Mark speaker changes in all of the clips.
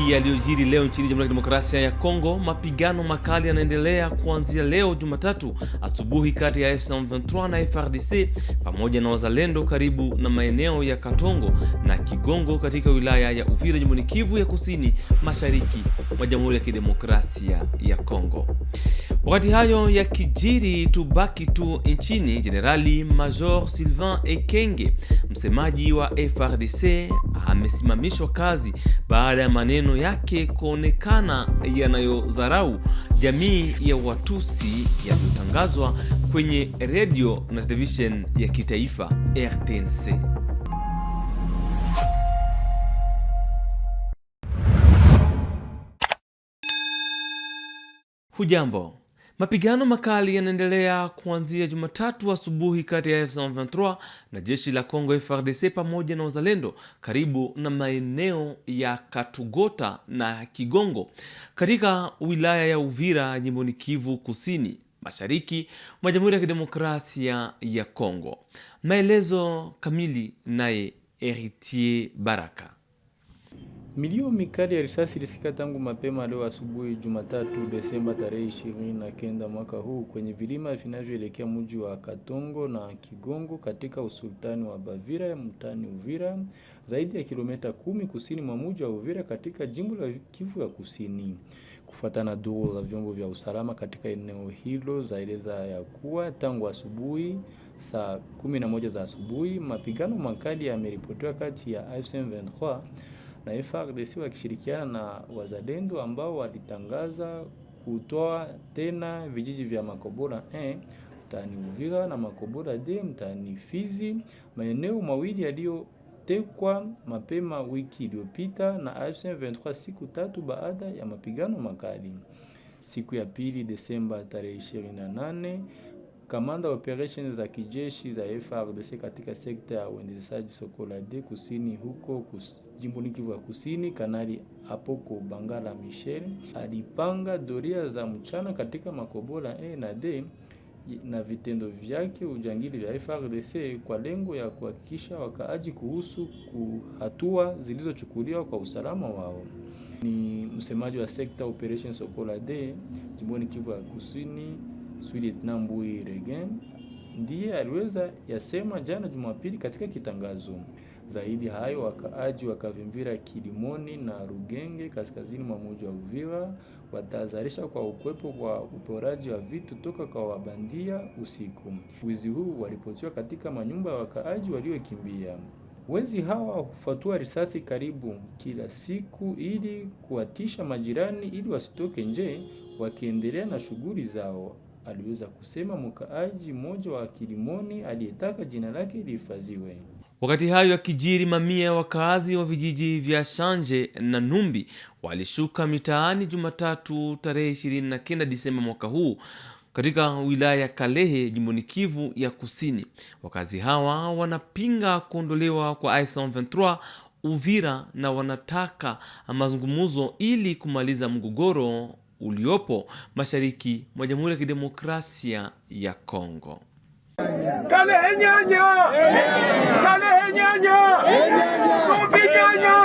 Speaker 1: Mengi yaliyojiri leo nchini Jamhuri ya Kidemokrasia ya Kongo. Mapigano makali yanaendelea kuanzia leo Jumatatu asubuhi kati ya M23 na FARDC pamoja na wazalendo karibu na maeneo ya Katongo na Kigongo katika wilaya ya Uvira, jimboni Kivu ya Kusini Mashariki mwa Jamhuri ya Kidemokrasia ya Kongo. Wakati hayo yakijiri, tubaki tu nchini. Jenerali Major Sylvain Ekenge, msemaji wa FARDC, amesimamishwa kazi baada ya maneno yake kuonekana yanayodharau jamii ya Watusi yaliyotangazwa kwenye radio na television ya kitaifa RTNC. Hujambo. Mapigano makali yanaendelea kuanzia Jumatatu asubuhi kati ya M23 na jeshi la Kongo FARDC pamoja na wazalendo karibu na maeneo ya Katugota na Kigongo katika wilaya ya Uvira, jimboni Kivu Kusini Mashariki mwa Jamhuri ya Kidemokrasia ya Kongo. Maelezo kamili naye Heritier Baraka.
Speaker 2: Milio mikali ya risasi ilisikika tangu mapema leo asubuhi Jumatatu Desemba tarehe 29 mwaka huu kwenye vilima vinavyoelekea mji wa Katongo na Kigongo katika usultani wa Bavira mtaani Uvira, zaidi ya kilomita 10 kusini mwa mji wa Uvira katika jimbo la Kivu ya Kusini. Kufuatana na duru za vyombo vya usalama katika eneo hilo, zaeleza ya kuwa tangu asubuhi saa 11 za asubuhi mapigano makali yameripotiwa kati ya M23 na FARDC wakishirikiana na wazalendo ambao walitangaza kutoa tena vijiji vya Makobola 1 mtaani Uvira na Makobola 2 mtaani Fizi, maeneo mawili yaliyotekwa mapema wiki iliyopita na M23 siku tatu baada ya mapigano makali. Siku ya pili Desemba tarehe 28, kamanda operations za kijeshi za FARDC katika sekta ya uendeshaji Sokolade kusini huko jimboni Kivu ya Kusini, Kanali Apoko Bangala Michel alipanga doria za mchana katika Makobola A na D na vitendo vyake ujangili vya FARDC kwa lengo ya kuhakikisha wakaaji kuhusu hatua zilizochukuliwa kwa usalama wao. Ni msemaji wa sekta operations Sokolade jimboni Kivu ya Kusini Lieutenant Mbui Regen ndiye aliweza yasema jana Jumapili katika kitangazo. Zaidi hayo, wakaaji wakavimvira Kilimoni na Rugenge kaskazini mwa mji wa Uvira watahadharisha kwa ukwepo kwa uporaji wa vitu toka kwa wabandia usiku. Wizi huu waripotiwa katika manyumba ya wakaaji waliokimbia. Wezi hawa hufatua risasi karibu kila siku ili kuwatisha majirani ili wasitoke nje wakiendelea na shughuli zao, aliweza kusema mkaaji mmoja wa Kilimoni aliyetaka jina lake lihifadhiwe.
Speaker 1: Wakati hayo yakijiri, mamia ya wakaazi wa vijiji vya Shanje na Numbi walishuka mitaani Jumatatu tarehe 29 Disemba mwaka huu katika wilaya ya Kalehe, jimboni Kivu ya Kusini. Wakazi hawa wanapinga kuondolewa kwa M23 Uvira na wanataka mazungumzo ili kumaliza mgogoro uliopo mashariki mwa Jamhuri ya Kidemokrasia ya Kongo.
Speaker 3: Kalehe nyanya! Kalehe nyanya! Numbi nyanya!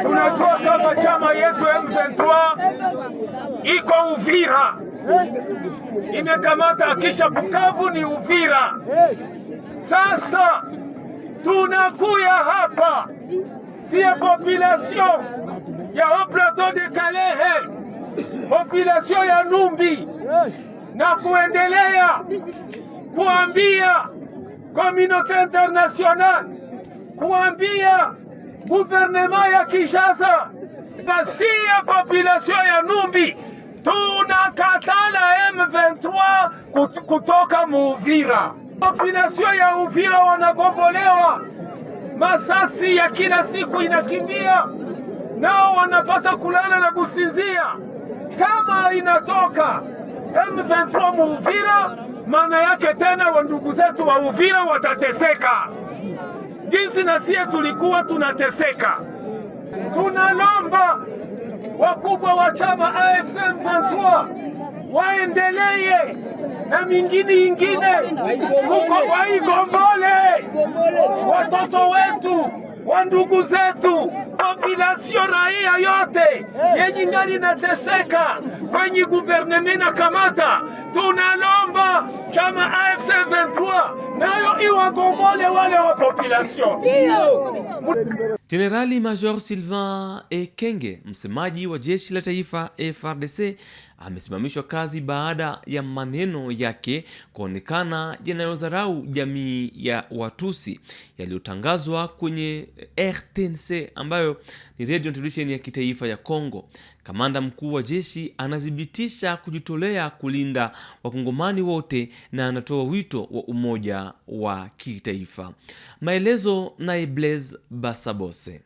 Speaker 3: Tunajua kama chama yetu M23 iko Uvira, imekamata kisha Bukavu ni Uvira. Sasa tunakuya hapa siye population ya Haut Plateau de Kalehe, population ya Numbi, na kuendelea kuambia communauté internationale, kuambia gouvernement ya Kinshasa, basi ya population ya Numbi tunakatala M23 kutoka Uvira. Population ya Uvira wanakombolewa, masasi ya kila siku inakimbia, nao wanapata kulala na kusinzia. Kama inatoka M23 Uvira, maana yake tena wandugu zetu wa Uvira watateseka jinsi na sie tulikuwa tunateseka. Tunalomba wakubwa wa chama AFC M23 waendelee na mingine ingine. Kuko Waigombole, watoto wetu, wandugu zetu, population raia yote yenye ngali nateseka kwenye guverneme na kamata, tunalomba kama AFC 23 nayo iwagombole wale wa population.
Speaker 1: Generali Major Sylvain Ekenge, msemaji wa jeshi la taifa FARDC, amesimamishwa kazi baada ya maneno yake kuonekana yanayodharau jamii ya Watusi yaliyotangazwa kwenye RTNC ambayo ni radio television ya kitaifa ya Kongo. Kamanda mkuu wa jeshi anadhibitisha kujitolea kulinda wakongomani wote na anatoa wito wa umoja wa kitaifa. Maelezo na Blaise Basabose.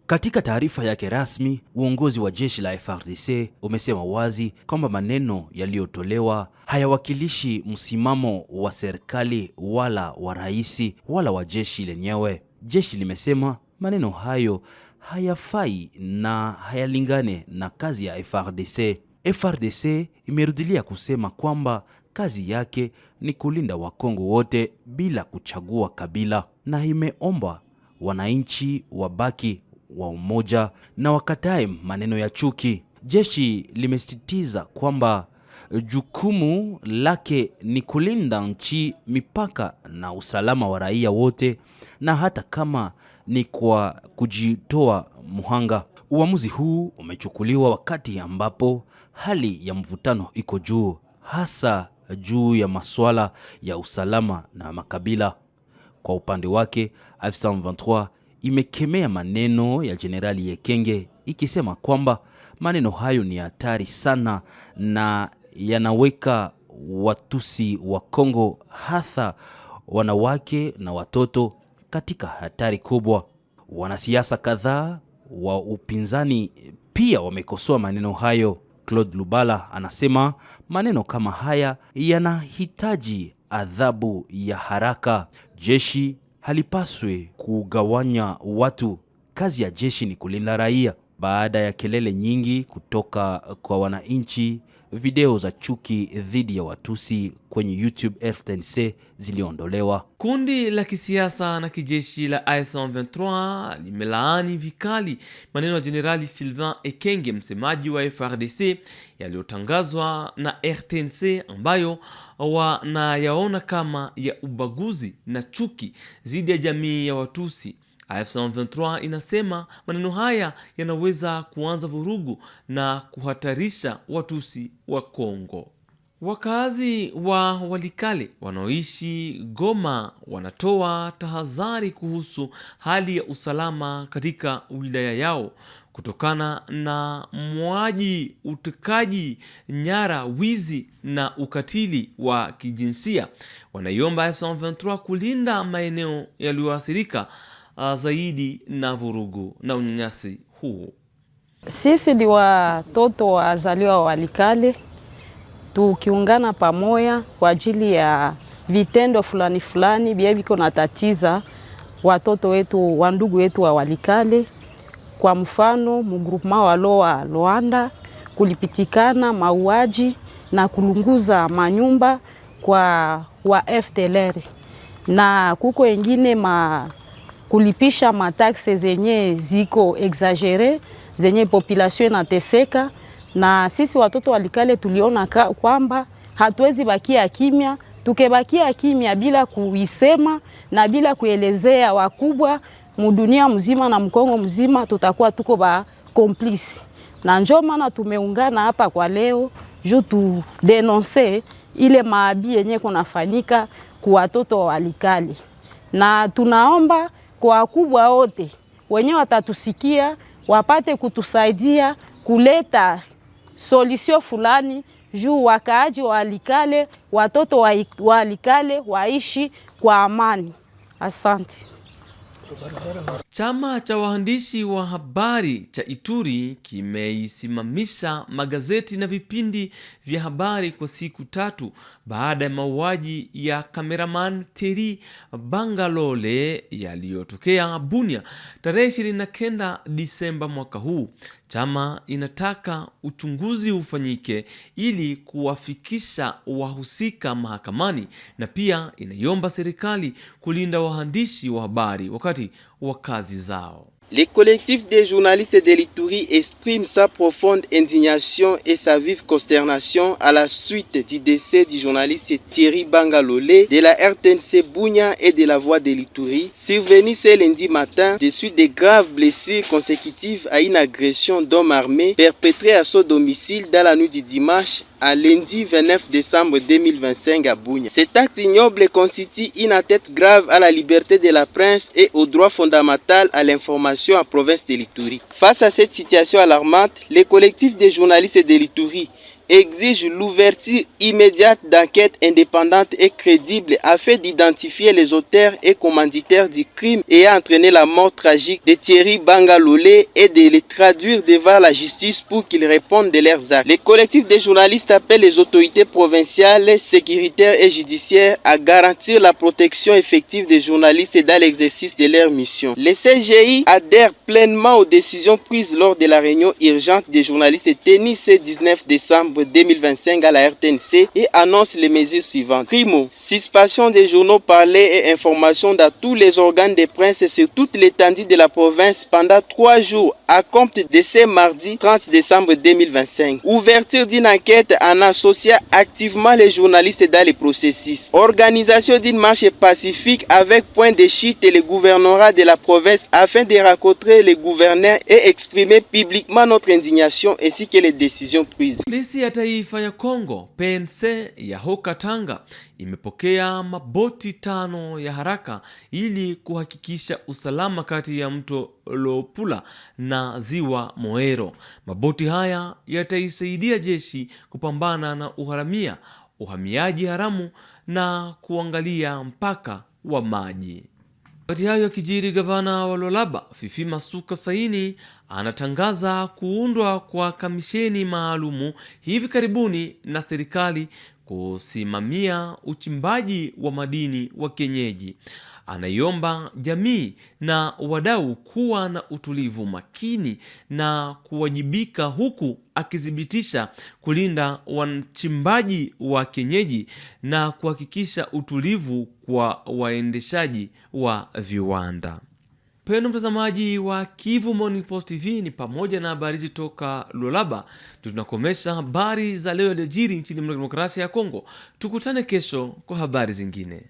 Speaker 4: Katika taarifa yake rasmi, uongozi wa jeshi la FARDC umesema wazi kwamba maneno yaliyotolewa hayawakilishi msimamo wa serikali wala wa rais wala wa jeshi lenyewe. Jeshi limesema maneno hayo hayafai na hayalingane na kazi ya FARDC. FARDC imerudilia kusema kwamba kazi yake ni kulinda Wakongo wote bila kuchagua kabila, na imeomba wananchi wabaki wa umoja na wakatae maneno ya chuki. Jeshi limesisitiza kwamba jukumu lake ni kulinda nchi, mipaka na usalama wa raia wote, na hata kama ni kwa kujitoa muhanga. Uamuzi huu umechukuliwa wakati ambapo hali ya mvutano iko juu, hasa juu ya masuala ya usalama na makabila. Kwa upande wake, F23 imekemea maneno ya Generali Ekenge ikisema kwamba maneno hayo ni hatari sana na yanaweka Watusi wa Kongo, hasa wanawake na watoto, katika hatari kubwa. Wanasiasa kadhaa wa upinzani pia wamekosoa maneno hayo. Claude Lubala anasema maneno kama haya yanahitaji adhabu ya haraka. Jeshi halipaswi kugawanya watu. Kazi ya jeshi ni kulinda raia. Baada ya kelele nyingi kutoka kwa wananchi, video za chuki dhidi ya Watusi kwenye YouTube RTNC ziliondolewa.
Speaker 1: Kundi la kisiasa na kijeshi la M23 limelaani vikali maneno ya Generali Sylvain Ekenge, msemaji wa FARDC, yaliyotangazwa na RTNC ambayo wanayaona kama ya ubaguzi na chuki dhidi ya jamii ya Watusi. M23 inasema maneno haya yanaweza kuanza vurugu na kuhatarisha Watusi wa Kongo. Wakazi wa Walikale wanaoishi Goma wanatoa tahadhari kuhusu hali ya usalama katika wilaya yao kutokana na mauaji, utekaji nyara, wizi na ukatili wa kijinsia. Wanaiomba M23 kulinda maeneo yaliyoathirika zaidi na vurugu na unyanyasi huu.
Speaker 5: Sisi ni watoto wazaliwa wa Walikale, tukiungana pamoja kwa ajili ya vitendo fulani fulani viko na tatiza watoto wetu, wandugu wetu wa Walikale. Kwa mfano, mgrupema wa Luanda kulipitikana mauaji na kulunguza manyumba kwa wa FDLR, na kuko wengine kulipisha mataxe zenye ziko exagere, zenye population inateseka. Na sisi watoto Walikale tuliona kwamba hatuwezi bakia kimya. Tukebakia kimya bila kuisema na bila kuelezea wakubwa mudunia mzima na Mkongo mzima, tutakuwa tuko ba complice. Na njoo maana tumeungana hapa kwa leo juu tu denoncer ile maabi yenye kunafanyika kwa watoto wa Walikale. Na tunaomba kwa wakubwa wote wenye watatusikia wapate kutusaidia kuleta solution fulani juu wakaaji wa Walikale, watoto wa Walikale waishi kwa amani. Asante.
Speaker 1: Chama cha waandishi wa habari cha Ituri kimeisimamisha magazeti na vipindi vya habari kwa siku 3 baada ya mauaji ya kameraman Thierry Bangalole yaliyotokea Bunia tarehe 29 Disemba mwaka huu. Chama inataka uchunguzi ufanyike ili kuwafikisha wahusika mahakamani, na pia inaiomba serikali kulinda waandishi wa habari wakati wa kazi zao.
Speaker 6: Le collectif des journalistes de l'Ituri exprime sa profonde indignation et sa vive consternation à la suite du décès du journaliste Thierry Bangalole de la RTNC Bunia et de la Voix de l'Ituri, survenu ce lundi matin de suite de graves blessures consécutives à une agression d'hommes armés perpétrée à son domicile dans la nuit du dimanche à lundi 29 décembre 2025 à Bunia. Cet acte ignoble constitue une atteinte grave à la liberté de la presse et au droit fondamental à l'information en province de l'Ituri. Face à cette situation alarmante, le collectif des journalistes de l'Ituri exige l'ouverture immédiate d'enquêtes indépendantes et crédibles afin d'identifier les auteurs et commanditaires du crime ayant entraîné la mort tragique de Thierry Bangalole et de les traduire devant la justice pour qu'ils répondent de leurs actes. Le collectif des journalistes appelle les autorités provinciales, sécuritaires et judiciaires à garantir la protection effective des journalistes dans l'exercice de leur mission. Le CGI adhère pleinement aux décisions prises lors de la réunion urgente des journalistes tenue ce 19 décembre 2025 à la RTNC et annonce les mesures suivantes. Primo, suspension des journaux parlés et informations dans tous les organes de presse sur toute l'étendue de la province pendant 3 jours à compte de ce mardi 30 décembre 2025. Ouverture d'une enquête en associant activement les journalistes dans les processus. Organisation d'une marche pacifique avec point de chute et le gouvernorat de la province afin de rencontrer les gouverneurs et exprimer publiquement notre indignation ainsi que les décisions prises.
Speaker 1: Polisi ya taifa ya Kongo PNC ya Haut-Katanga imepokea maboti 5 ya haraka ili kuhakikisha usalama kati ya mto Lopula na ziwa Moero. Maboti haya yataisaidia jeshi kupambana na uhamiaji haramu na kuangalia mpaka wa maji. Wakati hayo yakijiri, gavana wa Lualaba Fifi Masuka Saini anatangaza kuundwa kwa kamisheni maalumu hivi karibuni na serikali kusimamia uchimbaji wa madini wa kienyeji. Anaiomba jamii na wadau kuwa na utulivu makini na kuwajibika, huku akithibitisha kulinda wachimbaji wa kienyeji na kuhakikisha utulivu kwa waendeshaji wa viwanda. Pendo mtazamaji wa Kivu Morning Post TV, ni pamoja na habari zitoka Lualaba. Tunakomesha habari za leo yaliyojiri nchini Demokrasia ya Kongo. Tukutane kesho kwa habari zingine.